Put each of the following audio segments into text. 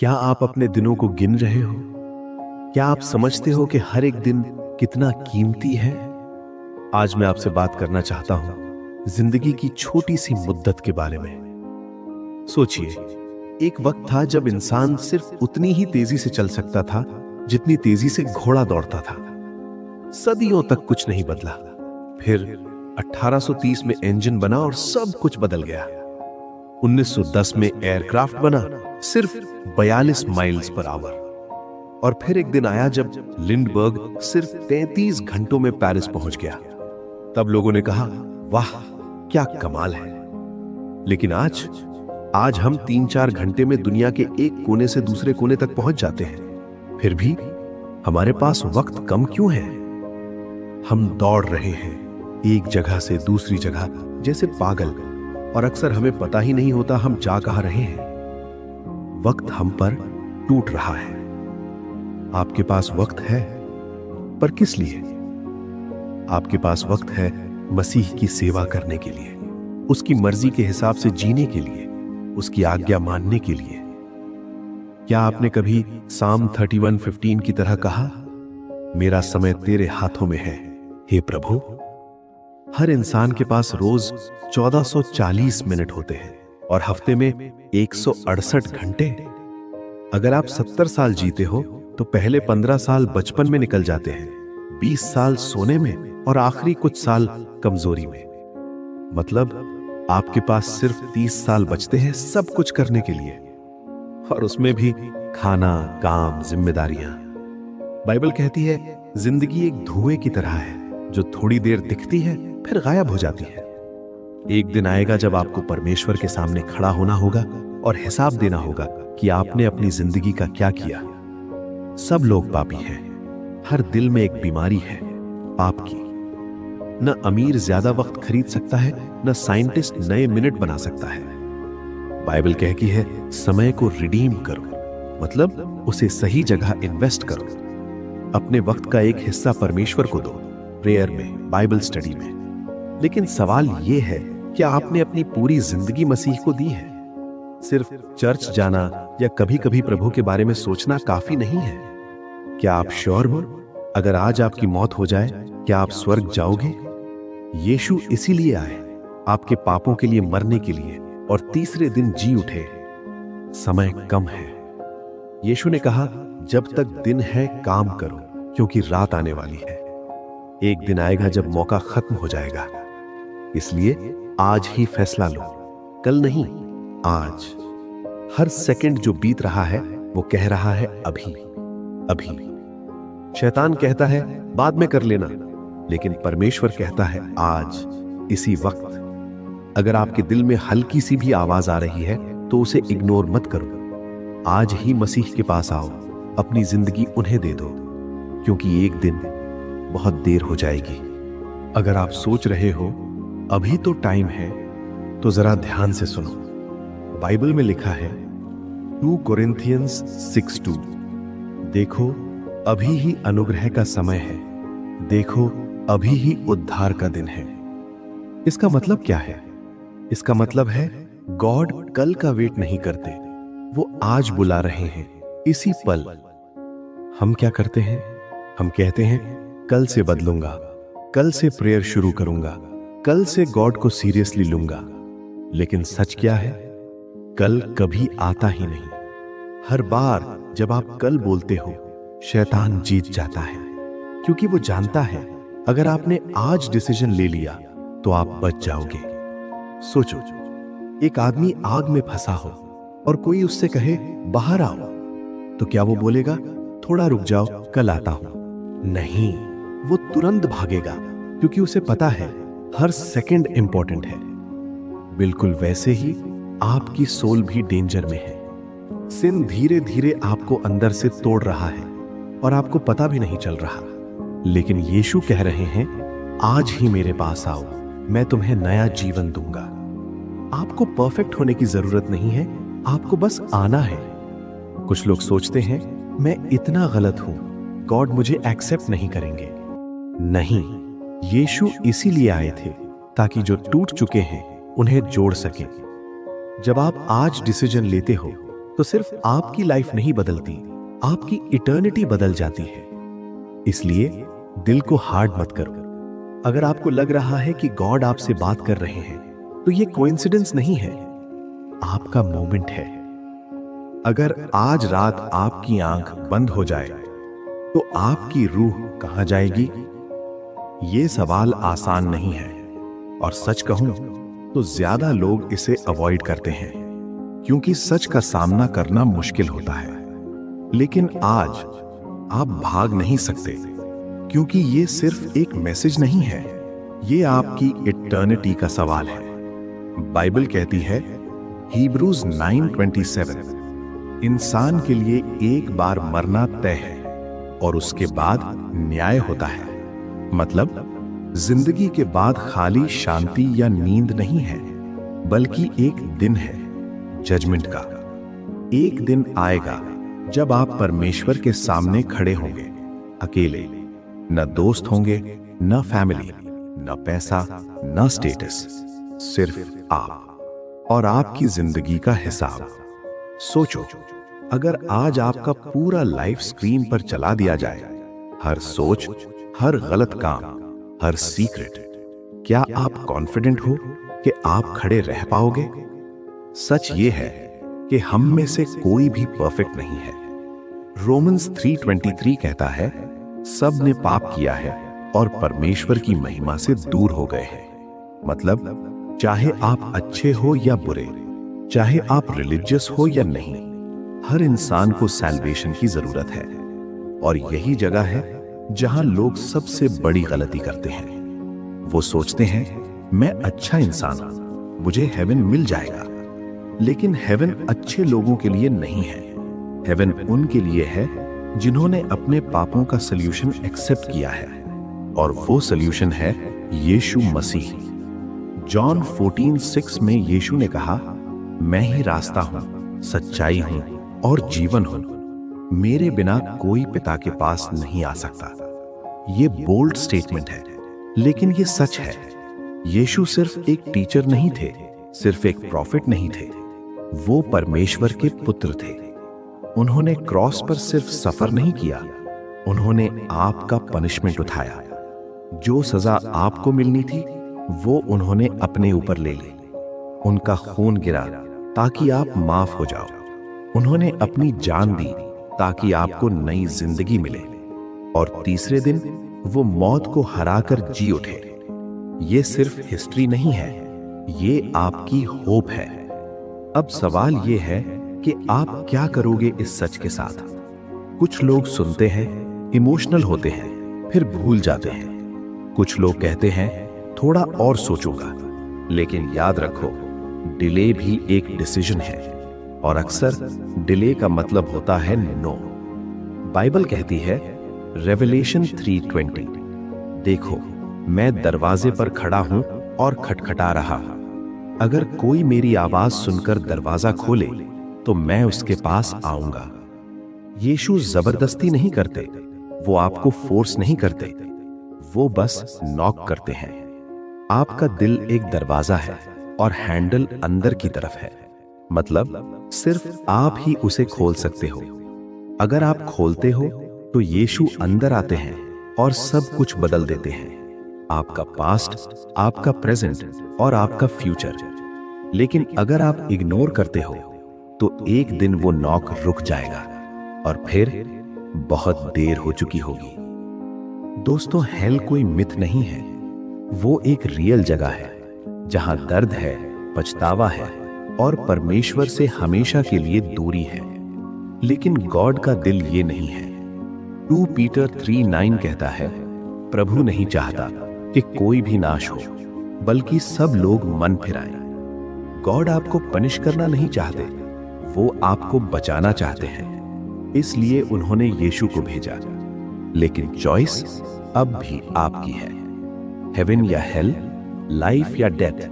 क्या आप अपने दिनों को गिन रहे हो? क्या आप समझते हो कि हर एक दिन कितना कीमती है? आज मैं आपसे बात करना चाहता हूं जिंदगी की छोटी सी मुद्दत के बारे में। सोचिए, एक वक्त था जब इंसान सिर्फ उतनी ही तेजी से चल सकता था जितनी तेजी से घोड़ा दौड़ता था। सदियों तक कुछ नहीं बदला। फिर 1830 में इंजन बना और सब कुछ बदल गया। 1910 में एयरक्राफ्ट बना, सिर्फ 42 माइल्स पर आवर। और फिर एक दिन आया जब लिंडबर्ग सिर्फ 33 घंटों में पेरिस पहुंच गया। तब लोगों ने कहा, वाह क्या कमाल है। लेकिन आज हम 3-4 घंटे में दुनिया के एक कोने से दूसरे कोने तक पहुंच जाते हैं। फिर भी हमारे पास वक्त कम क्यों है? हम दौड़ रहे हैं एक जगह से दूसरी जगह जैसे पागल, और अक्सर हमें पता ही नहीं होता हम जा कहां रहे हैं। वक्त हम पर टूट रहा है। आपके पास वक्त है, पर किस लिए? आपके पास वक्त है मसीह की सेवा करने के लिए, उसकी मर्जी के हिसाब से जीने के लिए, उसकी आज्ञा मानने के लिए। क्या आपने कभी साम 31:15 की तरह कहा, मेरा समय तेरे हाथों में है हे प्रभु? हर इंसान के पास रोज 1440 मिनट होते हैं और हफ्ते में 168 घंटे। अगर आप 70 साल जीते हो तो पहले 15 साल बचपन में निकल जाते हैं, 20 साल सोने में और आखिरी कुछ साल कमजोरी में। मतलब आपके पास सिर्फ 30 साल बचते हैं सब कुछ करने के लिए, और उसमें भी खाना, काम, जिम्मेदारियां। बाइबल कहती है जिंदगी एक धुएं की तरह है जो थोड़ी देर दिखती है फिर गायब हो जाती है। एक दिन आएगा जब आपको परमेश्वर के सामने खड़ा होना होगा और हिसाब देना होगा कि आपने अपनी जिंदगी का क्या किया। सब लोग पापी हैं। हर दिल में एक बीमारी है, पाप की। न अमीर ज्यादा वक्त खरीद सकता है, न साइंटिस्ट नए मिनट बना सकता है। बाइबल कहती है समय को रिडीम करो, मतलब उसे सही जगह इन्वेस्ट करो। अपने वक्त का एक हिस्सा परमेश्वर को दो, प्रेयर में, बाइबल स्टडी में। लेकिन सवाल यह है कि आपने अपनी पूरी जिंदगी मसीह को दी है? सिर्फ चर्च जाना या कभी कभी प्रभु के बारे में सोचना काफी नहीं है। क्या आप श्योर हो अगर आज आपकी मौत हो जाए, क्या आप स्वर्ग जाओगे? यीशु इसीलिए आए, आपके पापों के लिए मरने के लिए, और तीसरे दिन जी उठे। समय कम है। यीशु ने कहा, जब तक दिन है काम करो, क्योंकि रात आने वाली है। एक दिन आएगा जब मौका खत्म हो जाएगा। इसलिए आज ही फैसला लो, कल नहीं, आज। हर सेकंड जो बीत रहा है वो कह रहा है अभी, अभी। शैतान कहता है बाद में कर लेना, लेकिन परमेश्वर कहता है आज, इसी वक्त। अगर आपके दिल में हल्की सी भी आवाज आ रही है तो उसे इग्नोर मत करो। आज ही मसीह के पास आओ, अपनी जिंदगी उन्हें दे दो, क्योंकि एक दिन बहुत देर हो जाएगी। अगर आप सोच रहे हो अभी तो टाइम है, तो जरा ध्यान से सुनो। बाइबल में लिखा है 2 कोरिन्थियंस 6:2, देखो अभी ही अनुग्रह का समय है, देखो अभी ही उद्धार का दिन है। इसका मतलब क्या है? इसका मतलब है गॉड कल का वेट नहीं करते, वो आज बुला रहे हैं, इसी पल। हम क्या करते हैं? हम कहते हैं कल से बदलूंगा, कल से प्रेयर शुरू करूंगा, कल से गॉड को सीरियसली लूंगा। लेकिन सच क्या है? कल कभी आता ही नहीं। हर बार जब आप कल बोलते हो, शैतान जीत जाता है, क्योंकि वो जानता है अगर आपने आज डिसीजन ले लिया तो आप बच जाओगे। सोचो, एक आदमी आग में फंसा हो और कोई उससे कहे बाहर आओ, तो क्या वो बोलेगा थोड़ा रुक जाओ, कल आता हूं? नहीं, वो तुरंत भागेगा, क्योंकि उसे पता है हर सेकंड इंपॉर्टेंट है। बिल्कुल वैसे ही आपकी सोल भी डेंजर में है। सिन धीरे धीरे आपको अंदर से तोड़ रहा है और आपको पता भी नहीं चल रहा। लेकिन यीशु कह रहे हैं, आज ही मेरे पास आओ, मैं तुम्हें नया जीवन दूंगा। आपको परफेक्ट होने की जरूरत नहीं है, आपको बस आना है। कुछ लोग सोचते हैं मैं इतना गलत हूं, गॉड मुझे एक्सेप्ट नहीं करेंगे। नहीं, यीशु इसीलिए आए थे ताकि जो टूट चुके हैं उन्हें जोड़ सके। जब आप आज डिसीजन लेते हो तो सिर्फ आपकी लाइफ नहीं बदलती, आपकी इटर्निटी बदल जाती है। इसलिए दिल को हार्ड मत करो। अगर आपको लग रहा है कि गॉड आपसे बात कर रहे हैं, तो ये कोइंसिडेंस नहीं है, आपका मोमेंट है। अगर आज रात आपकी आंख बंद हो जाए, तो आपकी रूह कहां जाएगी? ये सवाल आसान नहीं है, और सच कहूं तो ज्यादा लोग इसे अवॉइड करते हैं, क्योंकि सच का सामना करना मुश्किल होता है। लेकिन आज आप भाग नहीं सकते, क्योंकि ये सिर्फ एक मैसेज नहीं है, ये आपकी इटर्निटी का सवाल है। बाइबल कहती है, Hebrews 9:27, इंसान के लिए एक बार मरना तय है और उसके बाद न्याय होता है। मतलब जिंदगी के बाद खाली शांति या नींद नहीं है, बल्कि एक दिन है जजमेंट का। एक दिन आएगा जब आप परमेश्वर के सामने खड़े होंगे, अकेले, न दोस्त होंगे, न फैमिली, न पैसा, न स्टेटस, सिर्फ आप और आपकी जिंदगी का हिसाब। सोचो, अगर आज आपका पूरा लाइफ स्क्रीन पर चला दिया जाए, हर सोच, हर गलत काम, हर सीक्रेट, क्या आप कॉन्फिडेंट हो कि आप खड़े रह पाओगे? सच ये है कि हम में से कोई भी परफेक्ट नहीं है। रोमन्स 3:23 कहता है, सब ने पाप किया है और परमेश्वर की महिमा से दूर हो गए हैं। मतलब चाहे आप अच्छे हो या बुरे, चाहे आप रिलीजियस हो या नहीं, हर इंसान को सैल्वेशन की जरूरत है। और यही जगह है जहां लोग सबसे बड़ी गलती करते हैं। वो सोचते हैं, मैं अच्छा इंसान हूं, मुझे हेवन मिल जाएगा। लेकिन हेवन अच्छे लोगों के लिए नहीं है। हेवन उनके लिए है जिन्होंने अपने पापों का सल्यूशन एक्सेप्ट किया है, और वो सल्यूशन है यीशु मसीह। जॉन 14:6 में यीशु ने कहा, मैं ही रास्ता हूं, सच्चाई हूं और जीवन हूं, मेरे बिना कोई पिता के पास नहीं आ सकता। ये बोल्ड स्टेटमेंट है, लेकिन ये सच है। यीशु सिर्फ एक टीचर नहीं थे, सिर्फ एक प्रॉफिट नहीं थे, वो परमेश्वर के पुत्र थे। उन्होंने क्रॉस पर सिर्फ सफर नहीं किया, उन्होंने आपका पनिशमेंट उठाया। जो सजा आपको मिलनी थी, वो उन्होंने अपने ऊपर ले ली। उनका खून गिरा ताकि आप माफ हो जाओ। उन्होंने अपनी जान दी ताकि आपको नई जिंदगी मिले, और तीसरे दिन वो मौत को हराकर जी उठे। ये सिर्फ हिस्ट्री नहीं है, ये आपकी होप है। अब सवाल ये है कि आप क्या करोगे इस सच के साथ? कुछ लोग सुनते हैं, इमोशनल होते हैं, फिर भूल जाते हैं। कुछ लोग कहते हैं, थोड़ा और सोचूंगा। लेकिन याद रखो, डिले भी एक डिसीजन है, और अक्सर डिले का मतलब होता है नो। बाइबल कहती है, रेवलेशन 3:20, देखो मैं दरवाजे पर खड़ा हूं और खटखटा रहा हूं। अगर कोई मेरी आवाज सुनकर दरवाजा खोले तो मैं उसके पास आऊंगा। यीशु जबरदस्ती नहीं करते, वो आपको फोर्स नहीं करते, वो बस नॉक करते हैं। आपका दिल एक दरवाजा है और हैंडल अंदर की तरफ है। मतलब सिर्फ आप ही उसे खोल सकते हो। अगर आप खोलते हो तो यीशु अंदर आते हैं और सब कुछ बदल देते हैं, आपका पास्ट, आपका प्रेजेंट और आपका फ्यूचर। लेकिन अगर आप इग्नोर करते हो तो एक दिन वो नॉक रुक जाएगा और फिर बहुत देर हो चुकी होगी। दोस्तों, हेल कोई मिथ नहीं है, वो एक रियल जगह है जहां दर्द है, पछतावा है और परमेश्वर से हमेशा के लिए दूरी है। लेकिन गॉड का दिल ये नहीं है। 2 पीटर 3:9 कहता है, प्रभु नहीं चाहता कि कोई भी नाश हो, बल्कि सब लोग मन फिराएं। गॉड आपको पनिश करना नहीं चाहते, वो आपको बचाना चाहते हैं। इसलिए उन्होंने यीशु को भेजा। लेकिन चॉइस अब भी आपकी है। हेवन या हेल, लाइफ या डेथ,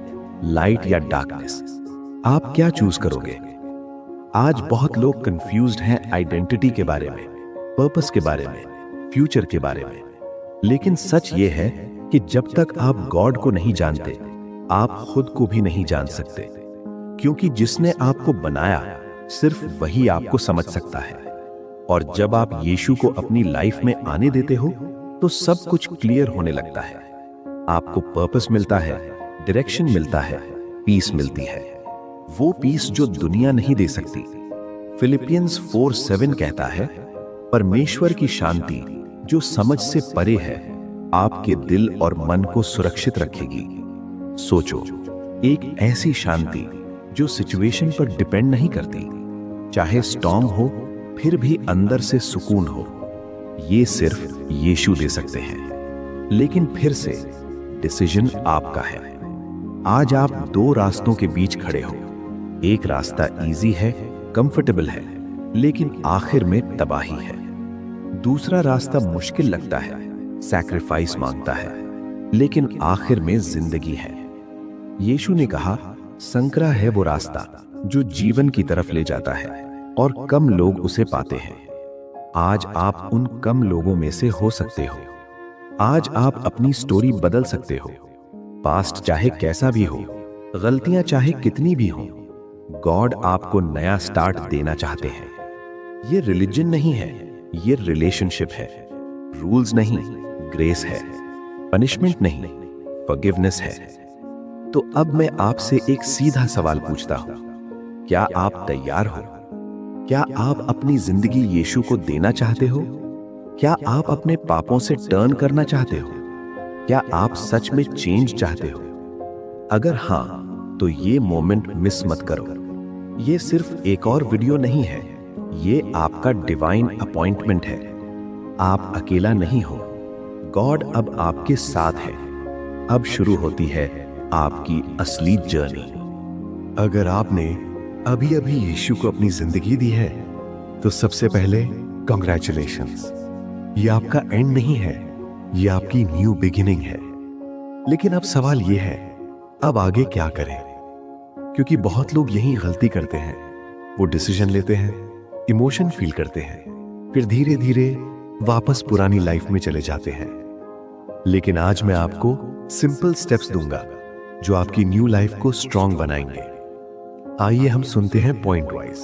लाइट या डार्कनेस, आप क्या चूज करोगे? आज बहुत लोग कंफ्यूज्ड हैं आइडेंटिटी के बारे में, पर्पस के बारे में, फ्यूचर के बारे में। लेकिन सच ये है कि जब तक आप गॉड को नहीं जानते, आप खुद को भी नहीं जान सकते। क्योंकि जिसने आपको बनाया सिर्फ वही आपको समझ सकता है। और जब आप यीशु को अपनी लाइफ में आने देते हो तो सब कुछ क्लियर होने लगता है। आपको पर्पस मिलता है, डायरेक्शन मिलता है, पीस मिलती है, वो पीस जो दुनिया नहीं दे सकती। फिलिपियंस 4:7 कहता है, परमेश्वर की शांति जो समझ से परे है आपके दिल और मन को सुरक्षित रखेगी। सोचो, एक ऐसी शांति जो सिचुएशन पर डिपेंड नहीं करती, चाहे स्टॉर्म हो फिर भी अंदर से सुकून हो। ये सिर्फ यीशु दे सकते हैं। लेकिन फिर से डिसीजन आपका है। आज आप दो रास्तों के बीच खड़े हो। एक रास्ता इजी है, कंफर्टेबल है, लेकिन आखिर में तबाही है। दूसरा रास्ता मुश्किल लगता है, सैक्रिफाइस मांगता है, लेकिन आखिर में जिंदगी है। यीशु ने कहा, संकरा है वो रास्ता जो जीवन की तरफ ले जाता है और कम लोग उसे पाते हैं। आज आप उन कम लोगों में से हो सकते हो। आज आप अपनी स्टोरी बदल सकते हो। पास्ट चाहे कैसा भी हो, गलतियां चाहे कितनी भी हो, गॉड आपको नया स्टार्ट देना चाहते हैं। ये रिलीजन नहीं है, ये रिलेशनशिप है। रूल्स नहीं, ग्रेस है। पनिशमेंट नहीं, फॉरगिवनेस है। तो अब मैं आपसे एक सीधा सवाल पूछता हूं, क्या आप तैयार हो? क्या आप अपनी जिंदगी यीशु को देना चाहते हो? क्या आप अपने पापों से टर्न करना चाहते हो? क्या आप सच में चेंज चाहते हो? अगर हां, तो ये मोमेंट मिस मत करो। ये सिर्फ एक और वीडियो नहीं है, ये आपका डिवाइन अपॉइंटमेंट है। आप अकेला नहीं हो, गॉड अब आपके साथ है। अब शुरू होती है आपकी असली जर्नी। अगर आपने अभी अभी यीशु को अपनी जिंदगी दी है तो सबसे पहले कांग्रेचुलेशंस। ये आपका एंड नहीं है, ये आपकी न्यू बिगिनिंग है। लेकिन अब सवाल ये है, अब आगे क्या करें? क्योंकि बहुत लोग यही गलती करते हैं। वो डिसीजन लेते हैं, इमोशन फील करते हैं, फिर धीरे धीरे वापस पुरानी लाइफ में चले जाते हैं। लेकिन आज मैं आपको सिंपल स्टेप्स दूंगा जो आपकी न्यू लाइफ को स्ट्रांग बनाएंगे। आइए हम सुनते हैं पॉइंट वाइज।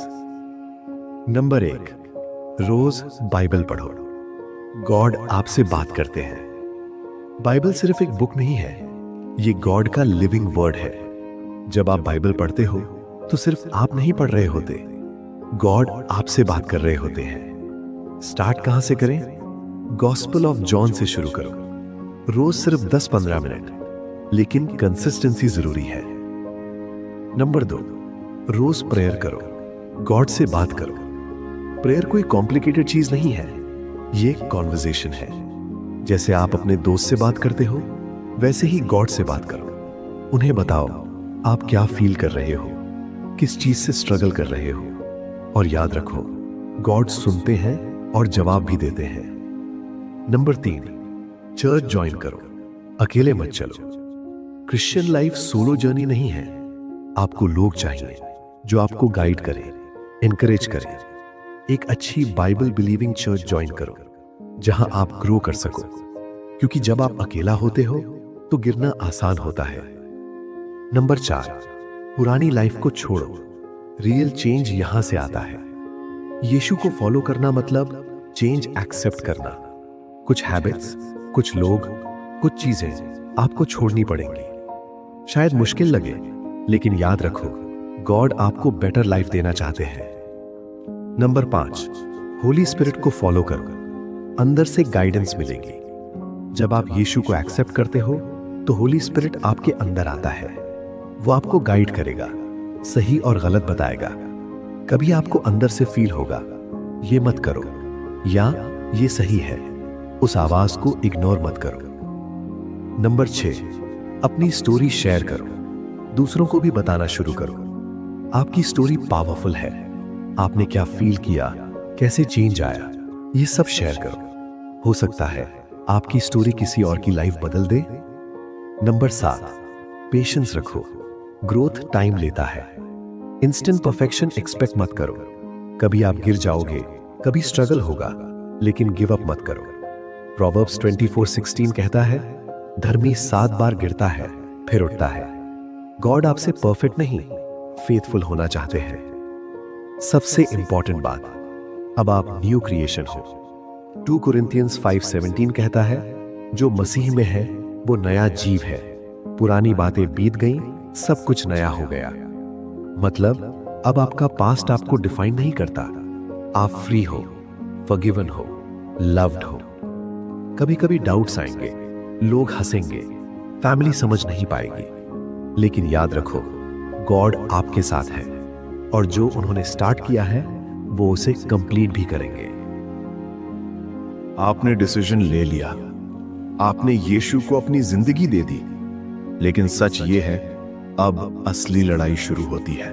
नंबर 1, रोज बाइबल पढ़ो। गॉड आपसे बात करते हैं। बाइबल सिर्फ एक बुक नहीं है, ये गॉड का लिविंग वर्ड है। जब आप बाइबल पढ़ते हो तो सिर्फ आप नहीं पढ़ रहे होते, गॉड आपसे बात कर रहे होते हैं। स्टार्ट कहां से करें? गॉस्पेल ऑफ जॉन से शुरू करो। रोज सिर्फ 10-15 मिनट, लेकिन कंसिस्टेंसी जरूरी है। नंबर 2, रोज प्रेयर करो। गॉड से बात करो। प्रेयर कोई कॉम्प्लिकेटेड चीज नहीं है, ये एक कॉन्वर्सेशन है। जैसे आप अपने दोस्त से बात करते हो, वैसे ही गॉड से बात करो। उन्हें बताओ आप क्या फील कर रहे हो, किस चीज से स्ट्रगल कर रहे हो। और याद रखो, गॉड सुनते हैं और जवाब भी देते हैं। नंबर 3, चर्च ज्वाइन करो। अकेले मत चलो। क्रिश्चियन लाइफ सोलो जर्नी नहीं है। आपको लोग चाहिए जो आपको गाइड करें, एनकरेज करें। एक अच्छी बाइबल बिलीविंग चर्च ज्वाइन करो जहां आप ग्रो कर सको, क्योंकि जब आप अकेला होते हो तो गिरना आसान होता है। नंबर 4, पुरानी लाइफ को छोड़ो। रियल चेंज यहां से आता है। यीशु को फॉलो करना मतलब चेंज एक्सेप्ट करना। कुछ हैबिट्स, कुछ लोग, कुछ चीजें आपको छोड़नी पड़ेंगी। शायद मुश्किल लगे, लेकिन याद रखो, गॉड आपको बेटर लाइफ देना चाहते हैं। नंबर 5, होली स्पिरिट को फॉलो करो। अंदर से गाइडेंस मिलेगी। जब आप यीशु को एक्सेप्ट करते हो तो होली स्पिरिट आपके अंदर आता है। वो आपको गाइड करेगा, सही और गलत बताएगा। कभी आपको अंदर से फील होगा, ये मत करो या ये सही है। उस आवाज को इग्नोर मत करो। नंबर 6, अपनी स्टोरी शेयर करो। दूसरों को भी बताना शुरू करो। आपकी स्टोरी पावरफुल है। आपने क्या फील किया, कैसे चेंज आया, ये सब शेयर करो। हो सकता है आपकी स्टोरी किसी और की लाइफ बदल दे। नंबर 7, पेशेंस रखो। ग्रोथ टाइम लेता है। इंस्टेंट परफेक्शन एक्सपेक्ट मत करो। कभी आप गिर जाओगे, कभी स्ट्रगल होगा, लेकिन गिव अप मत करो। प्रोवर्ब्स 24:16 कहता है, धर्मी 7 बार गिरता है फिर उठता है। गॉड आपसे परफेक्ट नहीं, फेथफुल होना चाहते हैं। सबसे इंपॉर्टेंट बात, अब आप न्यू क्रिएशन हो। 2 Corinthians 5:17 कहता है, जो मसीह में है वो नया जीव है, पुरानी बातें बीत गईं, सब कुछ नया हो गया। मतलब अब आपका पास्ट आपको डिफाइन नहीं करता। आप फ्री हो, फॉरगिवन हो, लव्ड हो। कभी कभी डाउट्स आएंगे, लोग हंसेंगे, फैमिली समझ नहीं पाएगी, लेकिन याद रखो, गॉड आपके साथ है और जो उन्होंने स्टार्ट किया है वो उसे कंप्लीट भी करेंगे। आपने डिसीजन ले लिया, आपने यीशु को अपनी जिंदगी दे दी, लेकिन सच ये है, अब असली लड़ाई शुरू होती है।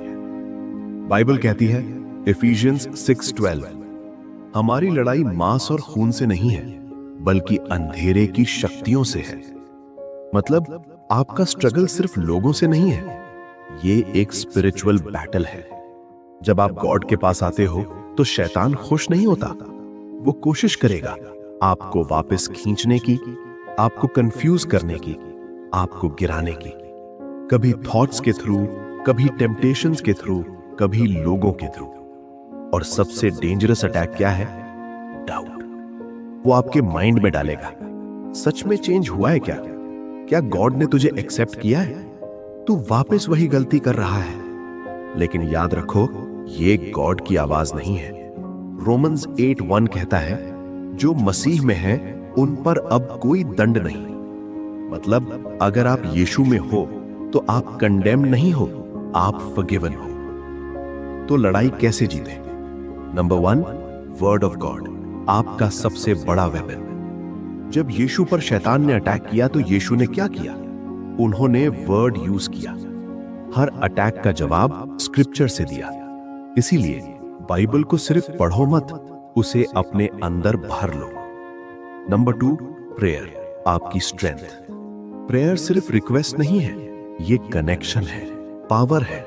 बाइबल कहती है इफिशियंस 6:12, हमारी लड़ाई मांस और खून से नहीं है, बल्कि अंधेरे की शक्तियों से है। मतलब आपका स्ट्रगल सिर्फ लोगों से नहीं है, ये एक स्पिरिचुअल बैटल है। जब आप गॉड के पास आते हो तो शैतान खुश नहीं होता। वो कोशिश करेगा आपको वापस खींचने की, आपको कंफ्यूज करने की, आपको गिराने की, कभी थॉट्स के थ्रू, कभी टेम्पटेशंस के थ्रू, कभी लोगों के थ्रू। और सबसे डेंजरस अटैक क्या है? डाउट। वो आपके माइंड में डालेगा, सच में चेंज हुआ है क्या? क्या गॉड ने तुझे एक्सेप्ट किया है? तू वापस वही गलती कर रहा है। लेकिन याद रखो, ये गॉड की आवाज नहीं है। रोमन्स 8:1 कहता है, जो मसीह में है उन पर अब कोई दंड नहीं। मतलब अगर आप यीशु में हो तो आप कंडेम नहीं हो, आप फॉरगिवन हो। तो लड़ाई कैसे जीते? नंबर 1, वर्ड ऑफ गॉड, आपका सबसे बड़ा वेपन। जब यीशु पर शैतान ने अटैक किया तो यीशु ने क्या किया? उन्होंने वर्ड यूज किया। हर अटैक का जवाब स्क्रिप्चर से दिया। इसीलिए बाइबल को सिर्फ पढ़ो मत, उसे अपने अंदर भर लो। नंबर 2, प्रेयर, आपकी स्ट्रेंथ। प्रेयर सिर्फ रिक्वेस्ट नहीं है, ये कनेक्शन है, पावर है।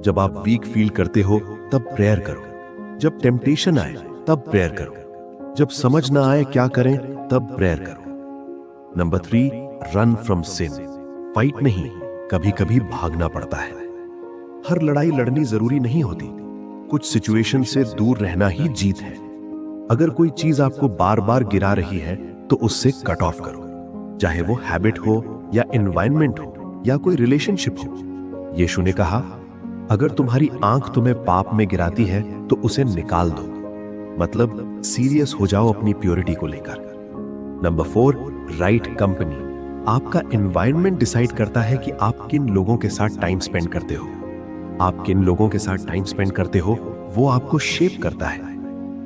जब आप वीक फील करते हो तब प्रेयर करो। जब टेम्पटेशन आए तब प्रेयर करो। जब समझ ना आए क्या करें तब प्रेयर करो। Number 3, run from sin. Fight नहीं, कभी कभी भागना पड़ता है। हर लड़ाई लड़नी जरूरी नहीं होती, कुछ सिचुएशन से दूर रहना ही जीत है। अगर कोई चीज आपको बार बार गिरा रही है तो उससे कट ऑफ करो, चाहे वो हैबिट हो या एनवायरनमेंट हो या कोई रिलेशनशिप हो। यीशु ने कहा, अगर तुम्हारी आंख तुम्हें पाप में गिराती है तो उसे निकाल दो। मतलब सीरियस हो जाओ अपनी प्योरिटी को लेकर। Number 4, right company. आपका एनवायरनमेंट डिसाइड करता है कि आप किन लोगों के साथ टाइम स्पेंड करते हो। आप किन लोगों के साथ टाइम स्पेंड करते हो वो आपको शेप करता है।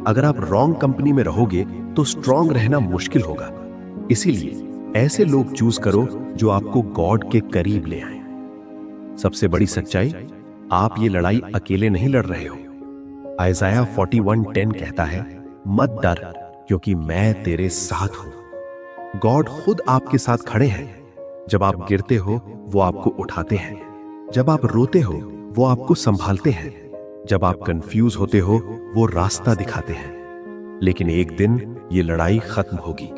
अगर आप रॉन्ग कंपनी में रहोगे तो स्ट्रांग रहना मुश्किल होगा। इसीलिए ऐसे लोग चूज करो जो आपको गॉड के करीब ले आए। सबसे बड़ी सच्चाई, आप ये लड़ाई अकेले नहीं लड़ रहे हो। आइज़ाया 41:10 कहता है, मत डर क्योंकि मैं तेरे साथ हूं। गॉड खुद आपके साथ खड़े हैं। जब आप गिरते हो वो आपको उठाते हैं। जब आप रोते हो वो आपको संभालते हैं। जब आप कंफ्यूज होते हो वो रास्ता दिखाते हैं। लेकिन एक दिन ये लड़ाई खत्म होगी।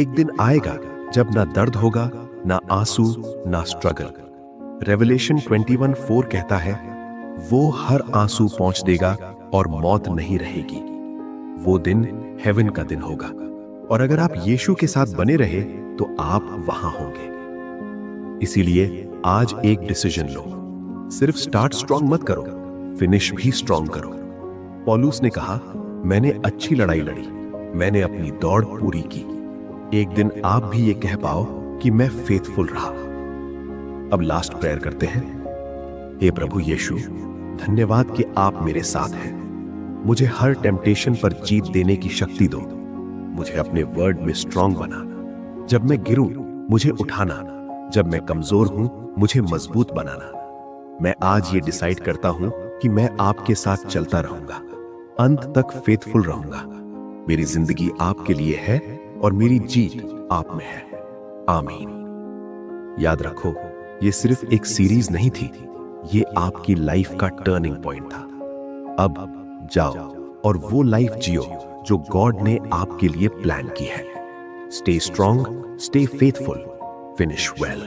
एक दिन आएगा जब ना दर्द होगा, ना आंसू, ना स्ट्रगल। रेवलेशन 21:4 कहता है, वो हर आंसू पहुंच देगा और मौत नहीं रहेगी। वो दिन हेवन का दिन होगा। और अगर आप यीशु के साथ बने रहे तो आप वहां होंगे। इसीलिए आज एक डिसीजन लो। सिर्फ स्टार्ट स्ट्रांग मत करो, फिनिश भी स्ट्रांग करो। पौलुस ने कहा, मैंने अच्छी लड़ाई लड़ी, मैंने अपनी दौड़ पूरी की। एक दिन आप भी ये कह पाओ कि मैं फेथफुल रहा। अब लास्ट प्रेयर करते हैं। हे प्रभु यीशु, धन्यवाद कि आप मेरे साथ हैं। मुझे हर टेम्पटेशन पर जीत देने की शक्ति दो। मुझे अपने वर्ड में स्ट्रांग बनाना। जब मैं गिरूं मुझे उठाना। जब मैं कमजोर हूं मुझे मजबूत बनाना। मैं आज ये डिसाइड करता हूं कि मैं आपके साथ चलता रहूंगा, अंत तक फेथफुल रहूंगा। मेरी जिंदगी आपके लिए है और मेरी जीत आप में है। आमीन। याद रखो, ये सिर्फ एक सीरीज नहीं थी, ये आपकी लाइफ का टर्निंग पॉइंट था। अब जाओ और वो लाइफ जियो जो गॉड ने आपके लिए प्लान की है। Stay strong, stay faithful, finish well.